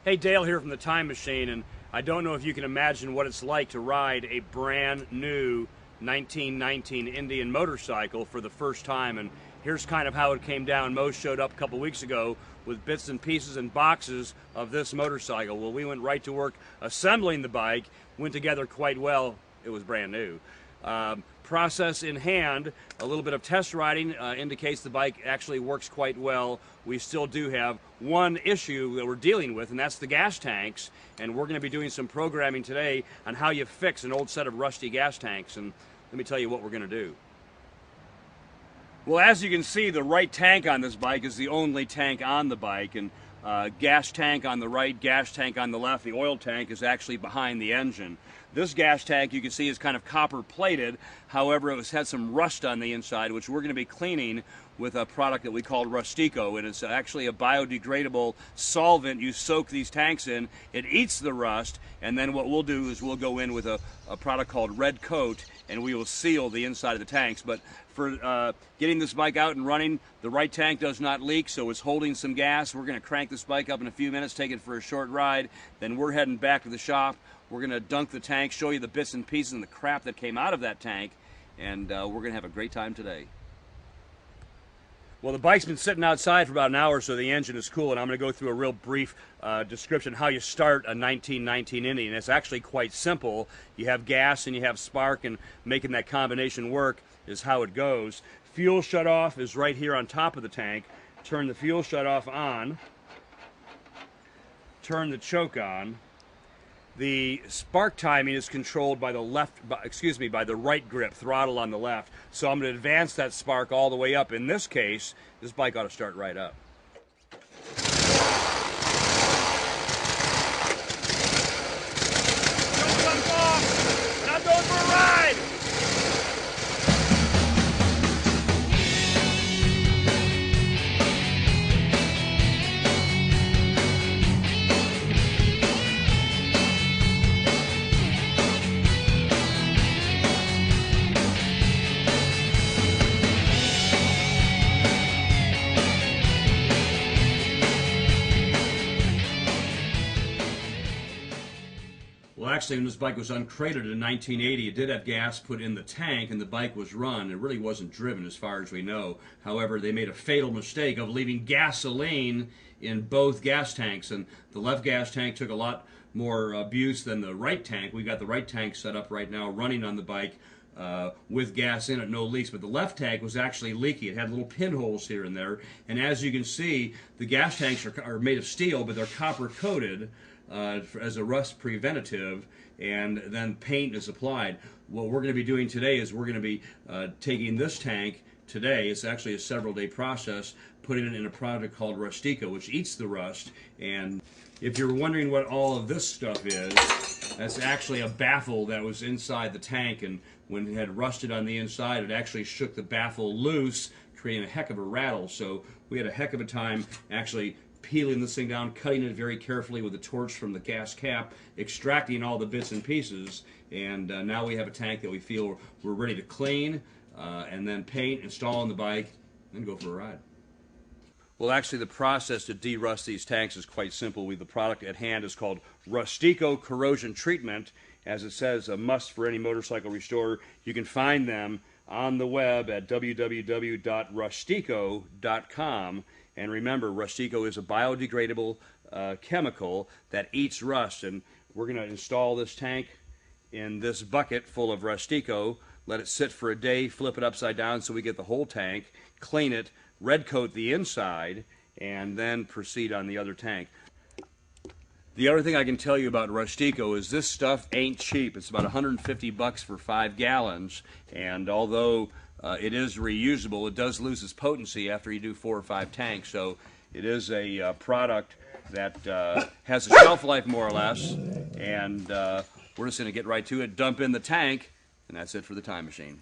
Hey, Dale here from the Time Machine, and I don't know if you can imagine what it's like to ride a brand new 1919 Indian motorcycle for the first time. And here's kind of how it came down. Mo showed up a couple weeks ago with bits and pieces and boxes of this motorcycle. Well, we went right to work assembling the bike. Went together quite well. It was brand new. Process in hand, a little bit of test riding indicates the bike actually works quite well. We still do have one issue that we're dealing with, and that's the gas tanks. And we're going to be doing some programming today on how you fix an old set of rusty gas tanks. And let me tell you what we're going to do. Well, as you can see, the right tank on this bike is the only tank on the bike. And gas tank on the right, gas tank on the left. The oil tank is actually behind the engine. This gas tank, you can see, is kind of copper plated. However, it had some rust on the inside, which we're going to be cleaning with a product that we call Rustico. And it's actually a biodegradable solvent. You soak these tanks in, it eats the rust, and then what we'll do is we'll go in with a product called Red Coat, and we will seal the inside of the tanks. But for getting this bike out and running, the right tank does not leak, so it's holding some gas. We're going to crank this bike up in a few minutes, take it for a short ride, then we're heading back to the shop. We're going to dunk the tank, show you the bits and pieces and the crap that came out of that tank, and we're going to have a great time today. Well, the bike's been sitting outside for about an hour, so the engine is cool, and I'm going to go through a real brief description of how you start a 1919 Indian. It's actually quite simple. You have gas and you have spark, and making that combination work is how it goes. Fuel shutoff is right here on top of the tank. Turn the fuel shutoff on. Turn the choke on. The spark timing is controlled by the by the right grip throttle on the left. So I'm going to advance that spark all the way up. In this case, this bike ought to start right up. Don't jump off! Not going for a ride! Well, actually, when this bike was uncrated in 1980, it did have gas put in the tank, and the bike was run. It really wasn't driven, as far as we know. However, they made a fatal mistake of leaving gasoline in both gas tanks, and the left gas tank took a lot more abuse than the right tank. We got the right tank set up right now, running on the bike with gas in it, no leaks. But the left tank was actually leaky. It had little pinholes here and there, and as you can see, the gas tanks are made of steel, but they're copper coated. As a rust preventative, and then paint is applied. What we're going to be doing today is we're going to be taking this tank today. It's actually a several-day process, putting it in a product called Rustico, which eats the rust. And if you're wondering what all of this stuff is, that's actually a baffle that was inside the tank, and when it had rusted on the inside, it actually shook the baffle loose, creating a heck of a rattle. So we had a heck of a time actually peeling this thing down, cutting it very carefully with a torch from the gas cap, extracting all the bits and pieces, and now we have a tank that we feel we're ready to clean, and then paint, install on the bike, and go for a ride. Well, actually, the process to de-rust these tanks is quite simple. The product at hand is called Rustico Corrosion Treatment. As it says, a must for any motorcycle restorer. You can find them on the web at www.rustico.com. And remember, Rustico is a biodegradable chemical that eats rust. And we're going to install this tank in this bucket full of Rustico, let it sit for a day, flip it upside down so we get the whole tank, clean it, red coat the inside, and then proceed on the other tank. The other thing I can tell you about Rustico is this stuff ain't cheap. It's about 150 bucks for 5 gallons, and although it is reusable, it does lose its potency after you do 4 or 5 tanks. So it is a product that has a shelf life more or less, and we're just going to get right to it, dump in the tank, and that's it for the Time Machine.